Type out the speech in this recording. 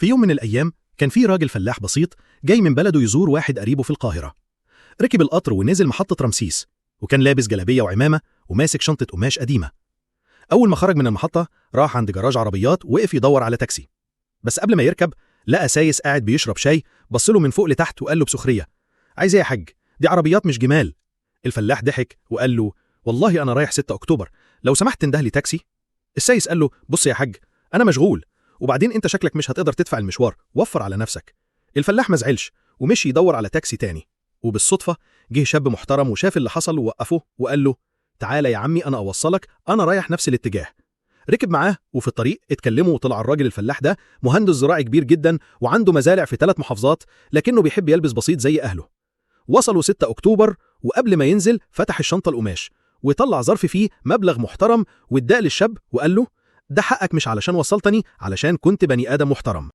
في يوم من الأيام كان في راجل فلاح بسيط جاي من بلده يزور واحد قريبه في القاهرة. ركب القطر ونزل محطة رمسيس، وكان لابس جلابية وعمامة وماسك شنطة قماش قديمة. أول ما خرج من المحطة راح عند جراج عربيات وقف يدور على تاكسي. بس قبل ما يركب لقى سايس قاعد بيشرب شاي، بصله من فوق لتحت وقال له بسخرية: عايز ايه يا حاج؟ دي عربيات مش جمال. الفلاح ضحك وقال له: والله أنا رايح 6 أكتوبر، لو سمحت انده لي تاكسي. السايس قال له: بص يا حاج، أنا مشغول، وبعدين انت شكلك مش هتقدر تدفع المشوار، وفر على نفسك. الفلاح ما زعلش ومشي يدور على تاكسي تاني، وبالصدفة جه شاب محترم وشاف اللي حصل ووقفه وقال له: تعالى يا عمي أنا أوصلك، أنا رايح نفس الاتجاه. ركب معاه، وفي الطريق اتكلموا وطلع الراجل الفلاح ده مهندس زراعي كبير جدا وعنده مزارع في 3 محافظات، لكنه بيحب يلبس بسيط زي أهله. وصلوا 6 أكتوبر، وقبل ما ينزل فتح الشنطة القماش وطلع ظرف فيه مبلغ محترم واداه للشاب وقال له: ده حقك، مش علشان وصلتني، علشان كنت بني آدم محترم.